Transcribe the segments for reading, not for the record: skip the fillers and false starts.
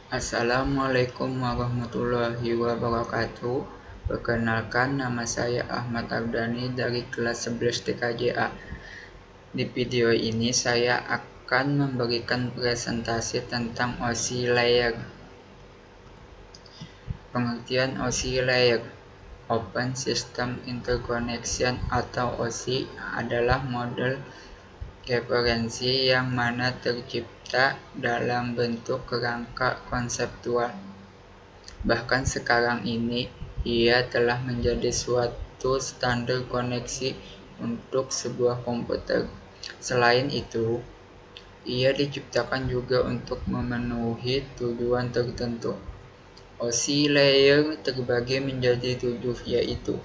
Assalamualaikum warahmatullahi wabarakatuh. Perkenalkan, nama saya Ahmad Ardani dari kelas 11 TKJA. Di video ini saya akan memberikan presentasi tentang OSI layer. Pengertian OSI layer, Open System Interconnection atau OSI, adalah model referensi yang mana tercipta dalam bentuk kerangka konseptual. Bahkan sekarang ini, ia telah menjadi suatu standar koneksi untuk sebuah komputer. Selain itu, ia diciptakan juga untuk memenuhi tujuan tertentu. OSI layer terbagi menjadi 7, yaitu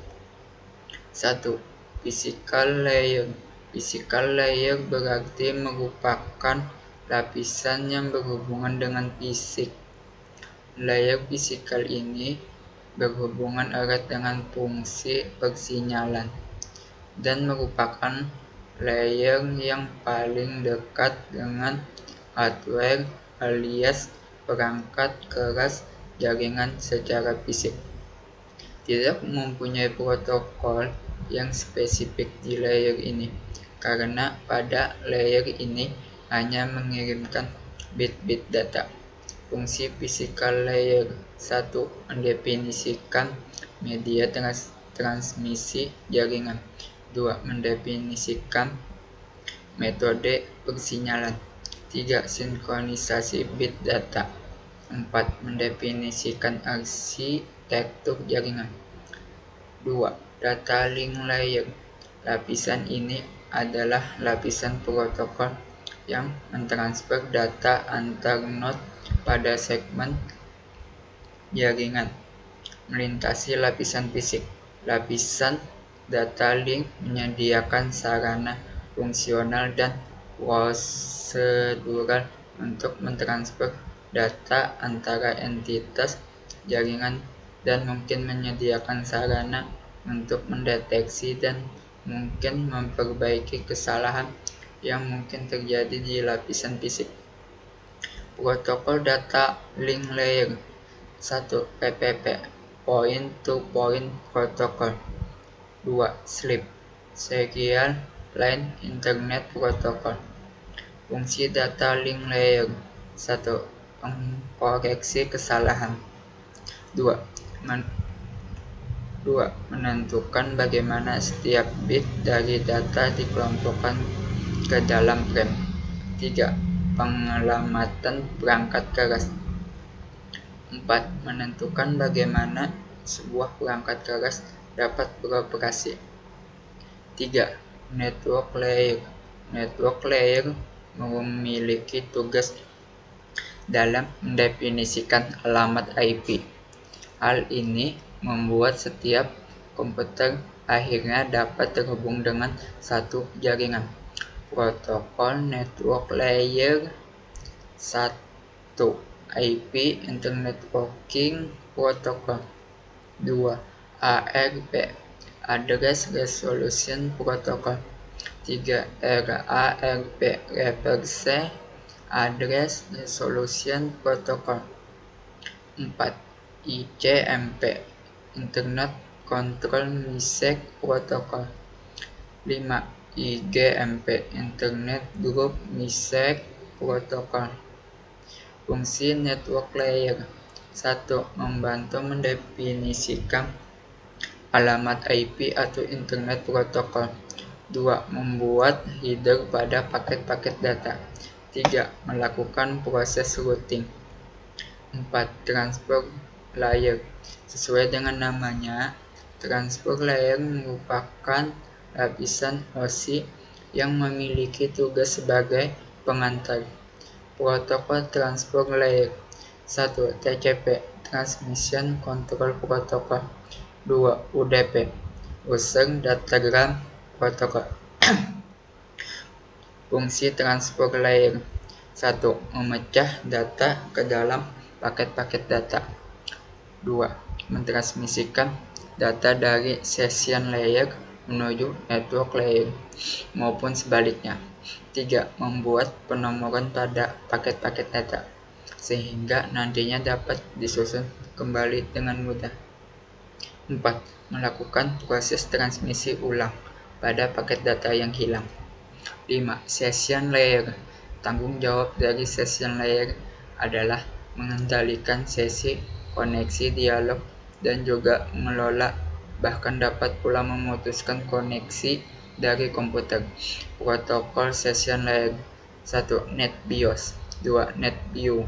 1. Physical layer. Physical layer berarti merupakan lapisan yang berhubungan dengan fisik. Layer fisikal ini berhubungan erat dengan fungsi persinyalan dan merupakan layer yang paling dekat dengan hardware alias perangkat keras jaringan secara fisik. Tidak mempunyai protokol yang spesifik di layer ini, karena pada layer ini hanya mengirimkan bit-bit data. Fungsi physical layer 1. Mendefinisikan media transmisi jaringan. 2. Mendefinisikan metode persinyalan. 3. Sinkronisasi bit data. 4. Mendefinisikan arsitektur jaringan. 2. Data link layer. Lapisan ini adalah lapisan protokol yang mentransfer data antar node pada segmen jaringan melintasi lapisan fisik. Lapisan data link menyediakan sarana fungsional dan prosedural untuk mentransfer data antara entitas jaringan dan mungkin menyediakan sarana untuk mendeteksi dan mungkin memperbaiki kesalahan yang mungkin terjadi di lapisan fisik. Protokol data link layer 1. PPP, Point to Point Protocol. 2. SLIP, Serial Line Internet Protocol. Fungsi data link layer 1. Mengkoreksi kesalahan. 2. Menentukan bagaimana setiap bit dari data dikelompokkan ke dalam frame. 3. Penyelamatan perangkat keras. 4. Menentukan bagaimana sebuah perangkat keras dapat beroperasi. 3. Network layer. Network layer memiliki tugas dalam mendefinisikan alamat IP. Hal ini membuat setiap komputer akhirnya dapat terhubung dengan satu jaringan. Protokol network layer 1. IP Internet Working Protocol. 2. ARP, Address Resolution Protocol. 3. RARP, Reverse Address Resolution Protocol. 4. ICMP, Internet Control Message Protocol. 5. IGMP, Internet Group Message Protocol. Fungsi network layer 1. Membantu mendefinisikan alamat IP atau Internet Protocol. 2. Membuat header pada paket-paket data. 3. Melakukan proses routing. 4. Transfer layer. Sesuai dengan namanya, transfer layer merupakan lapisan OSI yang memiliki tugas sebagai pengantar. Protokol transfer layer 1. TCP, Transmission Control Protocol. 2. UDP, User Datagram Protocol. Fungsi transfer layer 1. Memecah data ke dalam paket-paket data. 2. Mentransmisikan data dari session layer menuju network layer maupun sebaliknya. 3. Membuat penomoran pada paket-paket data. sehingga nantinya dapat disusun kembali dengan mudah. 4. Melakukan proses transmisi ulang pada paket data yang hilang. 5. Session layer. Tanggung jawab dari session layer adalah mengendalikan sesi, koneksi, dialog, dan juga mengelola, bahkan dapat pula memutuskan koneksi dari komputer. Protokol session layer. 1. NetBIOS. 2. NetView.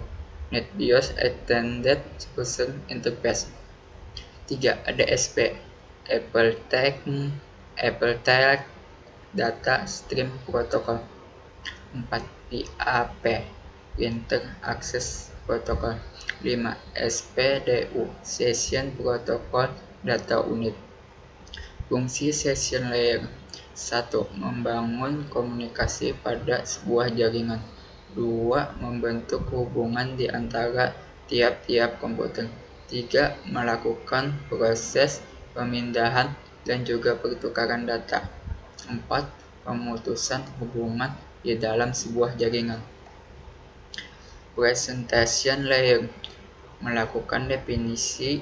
NetBIOS Extended User Interface. 3. ADSP. AppleTalk Data Stream Protocol. 4. PAP Printer Access Protocol. 5. SPDU Session Protocol Data Unit. Fungsi Session Layer. 1. Membangun komunikasi pada sebuah jaringan. 2. Membentuk hubungan di antara tiap-tiap komputer. 3. Melakukan proses pemindahan dan juga pertukaran data. 4. Pemutusan hubungan di dalam sebuah jaringan. Presentation layer melakukan definisi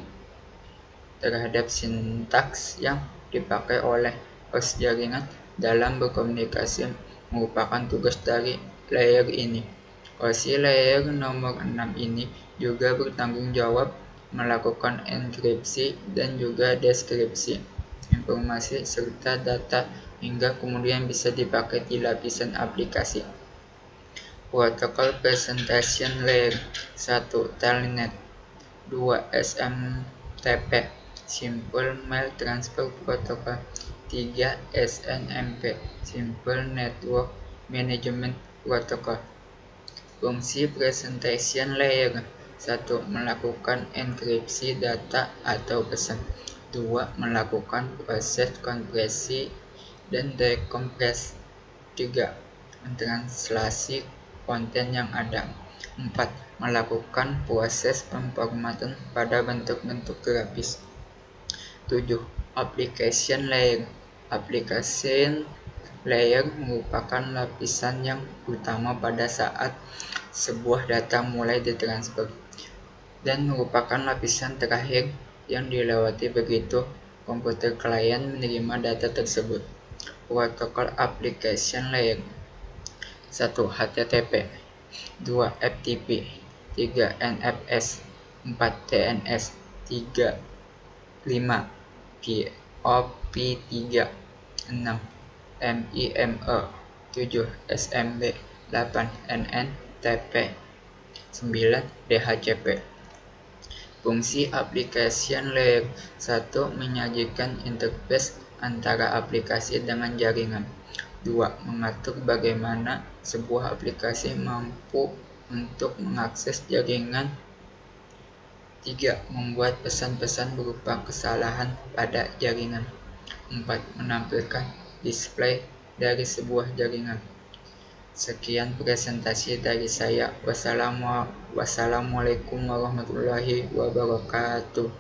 terhadap sintaks yang dipakai oleh host jaringan dalam berkomunikasi merupakan tugas dari layer ini. OSI layer nomor 6 ini juga bertanggung jawab melakukan enkripsi dan juga deskripsi informasi serta data hingga kemudian bisa dipakai di lapisan aplikasi. Protokol Presentation Layer. 1. Telnet. 2. SMTP Simple Mail Transfer Protocol. 3. SNMP Simple Network Management Protocol. Fungsi Presentation Layer. 1. Melakukan enkripsi data atau pesan. 2. Melakukan proses kompresi dan dekompresi. 3. Mentranslasi konten yang ada. 4. Melakukan proses pemformatan pada bentuk-bentuk grafis. 7. Application Layer. Application Layer merupakan lapisan yang utama pada saat sebuah data mulai ditransfer dan merupakan lapisan terakhir yang dilewati begitu komputer klien menerima data tersebut. Protokol Application Layer. 1. HTTP. 2. FTP. 3. NFS. 4. DNS. 5. POP3. 6. MIME. 7. SMB. 8. NNTP. 9. DHCP. Fungsi Application Layer. 1. Menyajikan interface antara aplikasi dengan jaringan. 2. Mengatur bagaimana sebuah aplikasi mampu untuk mengakses jaringan. 3. Membuat pesan-pesan berupa kesalahan pada jaringan. 4. Menampilkan display dari sebuah jaringan. Sekian presentasi dari saya. Wassalamualaikum warahmatullahi wabarakatuh.